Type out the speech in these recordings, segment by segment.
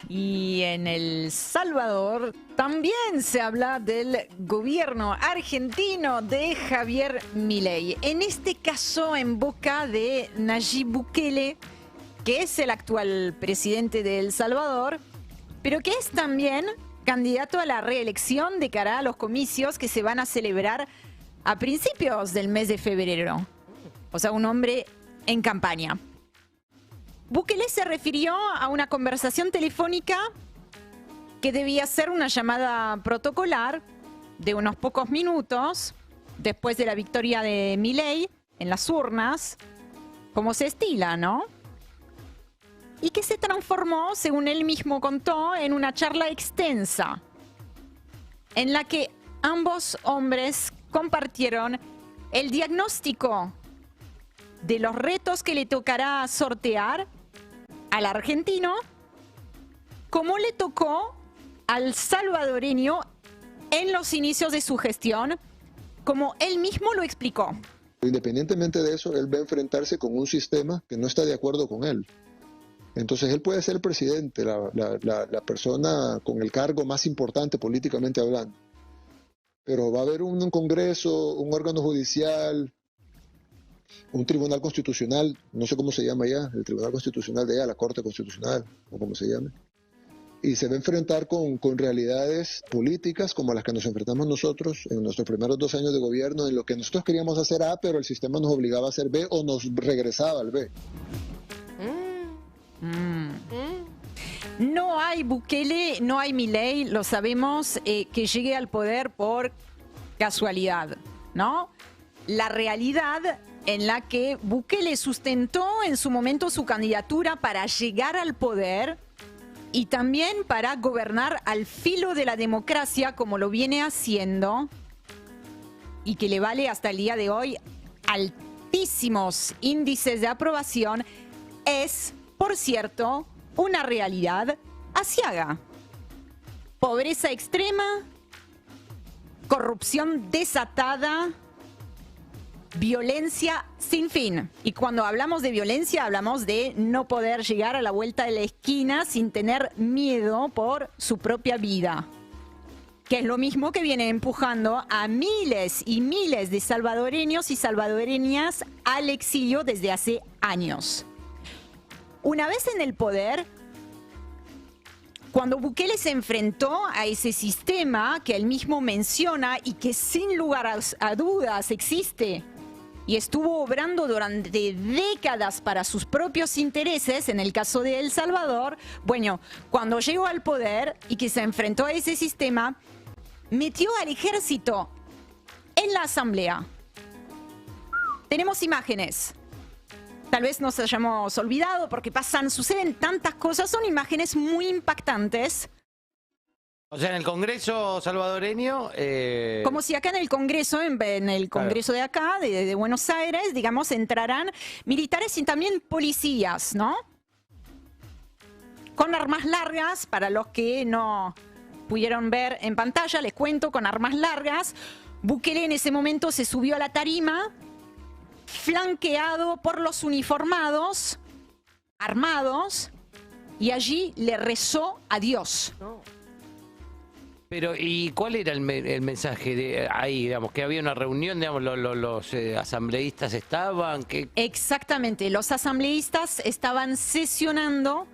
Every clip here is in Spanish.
Y en El Salvador también se habla del gobierno argentino de Javier Milei. En este caso en boca de Nayib Bukele, que es el actual presidente de El Salvador, pero que es también candidato a la reelección de cara a los comicios que se van a celebrar a principios del mes de febrero. O sea, un hombre en campaña. Bukele se refirió a una conversación telefónica que debía ser una llamada protocolar de unos pocos minutos después de la victoria de Milei en las urnas, como se estila, ¿no? Y que se transformó, según él mismo contó, en una charla extensa en la que ambos hombres compartieron el diagnóstico de los retos que le tocará sortear al argentino, como le tocó al salvadoreño en los inicios de su gestión, como él mismo lo explicó. Independientemente de eso, él va a enfrentarse con un sistema que no está de acuerdo con él. Entonces él puede ser el presidente, la persona con el cargo más importante políticamente hablando. Pero va a haber un Congreso, un órgano judicial, un tribunal constitucional, no sé cómo se llama ya, el tribunal constitucional de allá, la Corte Constitucional, o como se llame. Y se va a enfrentar con realidades políticas como las que nos enfrentamos nosotros en nuestros primeros 2 años de gobierno, en lo que nosotros queríamos hacer A, pero el sistema nos obligaba a hacer B o nos regresaba al B. No hay Bukele, no hay Milei, lo sabemos, que llegue al poder por casualidad, ¿no? La realidad en la que Bukele sustentó en su momento su candidatura para llegar al poder y también para gobernar al filo de la democracia como lo viene haciendo y que le vale hasta el día de hoy altísimos índices de aprobación, es, por cierto, una realidad aciaga. Pobreza extrema, corrupción desatada, violencia sin fin. Y cuando hablamos de violencia, hablamos de no poder llegar a la vuelta de la esquina sin tener miedo por su propia vida. Que es lo mismo que viene empujando a miles y miles de salvadoreños y salvadoreñas al exilio desde hace años. Una vez en el poder, cuando Bukele se enfrentó a ese sistema que él mismo menciona y que sin lugar a dudas existe y estuvo obrando durante décadas para sus propios intereses, en el caso de El Salvador, bueno, cuando llegó al poder y que se enfrentó a ese sistema, metió al ejército en la asamblea. Tenemos imágenes. Tal vez nos hayamos olvidado porque suceden tantas cosas, son imágenes muy impactantes. O sea, en el Congreso salvadoreño... Como si acá en el Congreso, en el Congreso de acá, de Buenos Aires, digamos, entrarán militares y también policías, ¿no? Con armas largas, para los que no pudieron ver en pantalla, les cuento, con armas largas. Bukele en ese momento se subió a la tarima, flanqueado por los uniformados, armados, y allí le rezó a Dios. Pero, ¿y cuál era el mensaje de ahí, digamos? Que había una reunión, digamos, los asambleístas estaban... Exactamente, los asambleístas estaban sesionando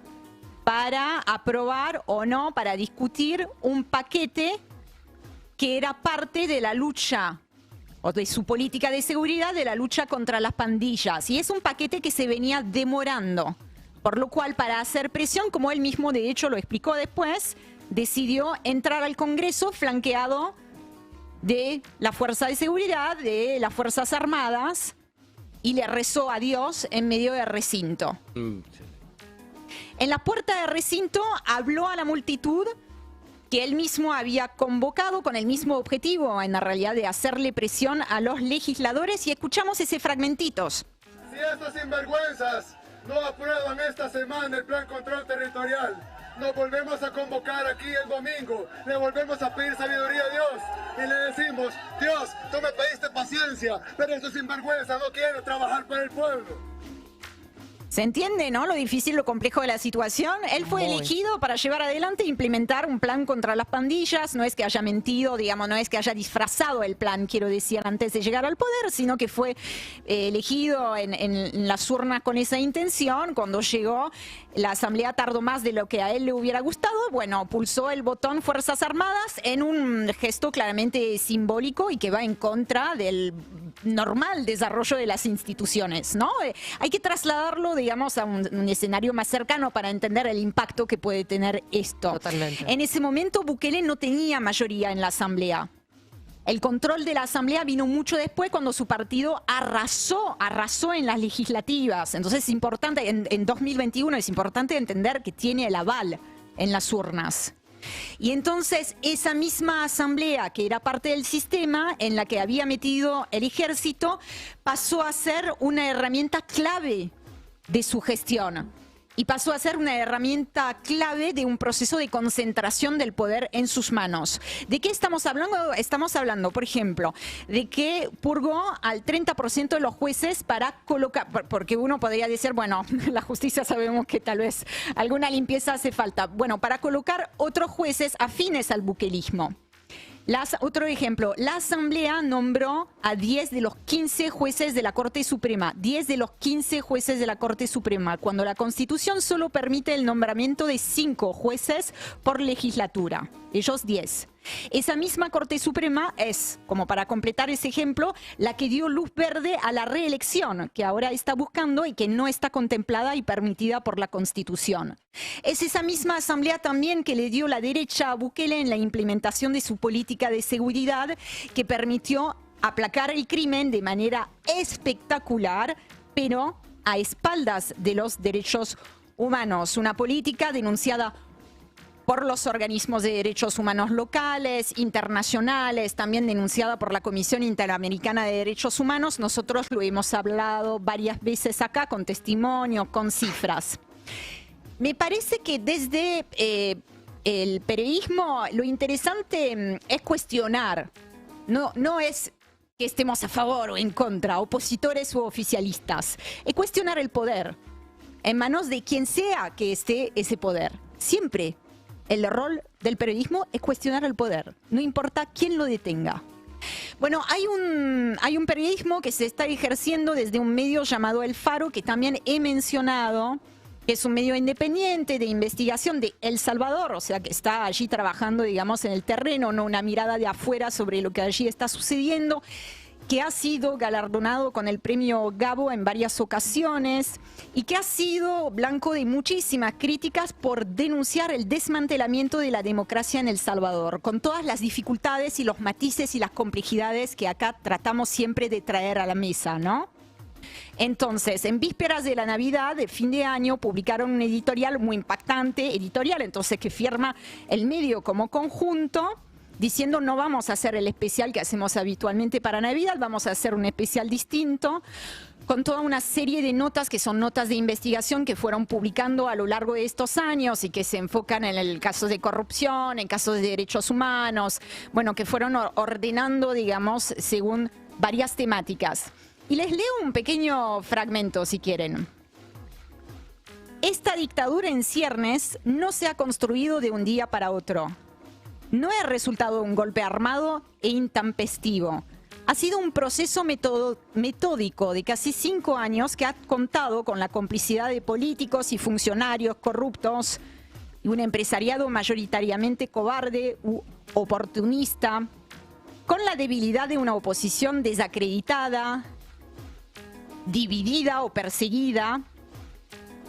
para aprobar o no, para discutir un paquete que era parte de la lucha o de su política de seguridad, de la lucha contra las pandillas. Y es un paquete que se venía demorando, por lo cual, para hacer presión, como él mismo de hecho lo explicó después, decidió entrar al Congreso flanqueado de la Fuerza de Seguridad, de las Fuerzas Armadas, y le rezó a Dios en medio del recinto. En la puerta del recinto habló a la multitud que él mismo había convocado con el mismo objetivo, en la realidad, de hacerle presión a los legisladores, y escuchamos ese fragmentitos. Si estos sinvergüenzas no aprueban esta semana el plan control territorial, nos volvemos a convocar aquí el domingo, le volvemos a pedir sabiduría a Dios y le decimos: Dios, tú me pediste paciencia, pero estos sinvergüenzas no quieren trabajar para el pueblo. ¿Se entiende, no? Lo difícil, lo complejo de la situación. Él fue elegido para llevar adelante e implementar un plan contra las pandillas. No es que haya mentido, digamos, no es que haya disfrazado el plan, quiero decir, antes de llegar al poder, sino que fue elegido en las urnas con esa intención. Cuando llegó, la Asamblea tardó más de lo que a él le hubiera gustado. Bueno, pulsó el botón Fuerzas Armadas en un gesto claramente simbólico y que va en contra del normal desarrollo de las instituciones, ¿no? Hay que trasladarlo, digamos, a un escenario más cercano para entender el impacto que puede tener esto. Totalmente. En ese momento Bukele no tenía mayoría en la Asamblea. El control de la Asamblea vino mucho después, cuando su partido arrasó en las legislativas. Entonces es importante, en 2021 es importante entender que tiene el aval en las urnas. Y entonces esa misma asamblea, que era parte del sistema en la que había metido el ejército, pasó a ser una herramienta clave de su gestión. Y pasó a ser una herramienta clave de un proceso de concentración del poder en sus manos. ¿De qué estamos hablando? Estamos hablando, por ejemplo, de que purgó al 30% de los jueces para colocar, porque uno podría decir, bueno, la justicia sabemos que tal vez alguna limpieza hace falta. Bueno, para colocar otros jueces afines al buquelismo. Otro ejemplo, la Asamblea nombró a 10 de los 15 jueces de la Corte Suprema. 10 de los 15 jueces de la Corte Suprema, cuando la Constitución solo permite el nombramiento de 5 jueces por legislatura. Ellos 10. Esa misma Corte Suprema es, como para completar ese ejemplo, la que dio luz verde a la reelección, que ahora está buscando y que no está contemplada y permitida por la Constitución. Es esa misma Asamblea también que le dio la derecha a Bukele en la implementación de su política de seguridad, que permitió aplacar el crimen de manera espectacular, pero a espaldas de los derechos humanos. Una política denunciada por los organismos de derechos humanos locales, internacionales, también denunciada por la Comisión Interamericana de Derechos Humanos. Nosotros lo hemos hablado varias veces acá, con testimonios, con cifras. Me parece que desde el periodismo lo interesante es cuestionar. No es que estemos a favor o en contra, opositores u oficialistas. Es cuestionar el poder en manos de quien sea que esté ese poder. Siempre el rol del periodismo es cuestionar el poder, no importa quién lo detenga. Bueno, hay un periodismo que se está ejerciendo desde un medio llamado El Faro, que también he mencionado, que es un medio independiente de investigación de El Salvador, o sea que está allí trabajando, digamos, en el terreno, no una mirada de afuera sobre lo que allí está sucediendo, que ha sido galardonado con el premio Gabo en varias ocasiones y que ha sido blanco de muchísimas críticas por denunciar el desmantelamiento de la democracia en El Salvador, con todas las dificultades y los matices y las complejidades que acá tratamos siempre de traer a la mesa, ¿no? Entonces, en vísperas de la Navidad, de fin de año, publicaron un editorial muy impactante, entonces que firma el medio como conjunto, diciendo no vamos a hacer el especial que hacemos habitualmente para Navidad, vamos a hacer un especial distinto, con toda una serie de notas que son notas de investigación que fueron publicando a lo largo de estos años y que se enfocan en el caso de corrupción, en casos de derechos humanos, bueno, que fueron ordenando, digamos, según varias temáticas. Y les leo un pequeño fragmento, si quieren. Esta dictadura en ciernes no se ha construido de un día para otro. No es resultado de un golpe armado e intempestivo. Ha sido un proceso metódico de casi 5 años que ha contado con la complicidad de políticos y funcionarios corruptos y un empresariado mayoritariamente cobarde u oportunista, con la debilidad de una oposición desacreditada, dividida o perseguida,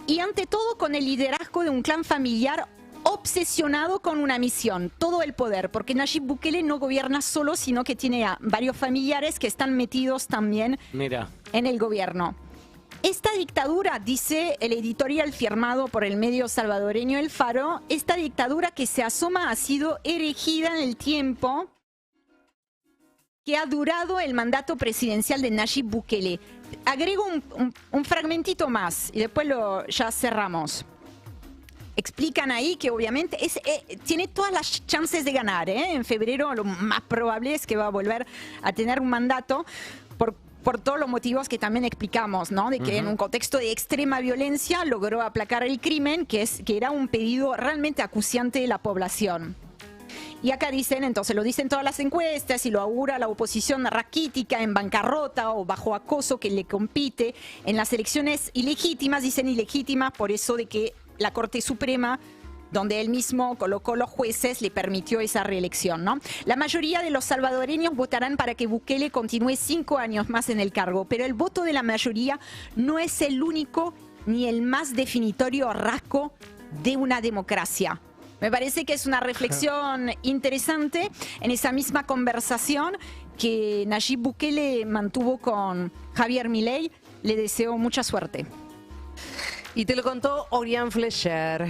y ante todo con el liderazgo de un clan familiar obsesionado con una misión, todo el poder, porque Nayib Bukele no gobierna solo, sino que tiene a varios familiares que están metidos también en el gobierno. Esta dictadura, dice el editorial firmado por el medio salvadoreño El Faro, esta dictadura que se asoma ha sido erigida en el tiempo que ha durado el mandato presidencial de Nayib Bukele. Agrego un fragmentito más y después ya cerramos. Explican ahí que obviamente tiene todas las chances de ganar. En febrero lo más probable es que va a volver a tener un mandato por todos los motivos que también explicamos, ¿no? De que en un contexto de extrema violencia logró aplacar el crimen, que era un pedido realmente acuciante de la población. Y acá dicen, entonces lo dicen todas las encuestas y lo augura la oposición raquítica en bancarrota o bajo acoso que le compite en las elecciones ilegítimas, dicen ilegítimas por eso de que la Corte Suprema, donde él mismo colocó los jueces, le permitió esa reelección, ¿no? La mayoría de los salvadoreños votarán para que Bukele continúe 5 años más en el cargo, pero el voto de la mayoría no es el único ni el más definitorio rasgo de una democracia. Me parece que es una reflexión interesante en esa misma conversación que Nayib Bukele mantuvo con Javier Milei. Le deseo mucha suerte. Y te lo contó Orián Fleischer.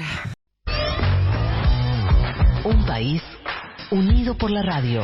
Un país unido por la radio.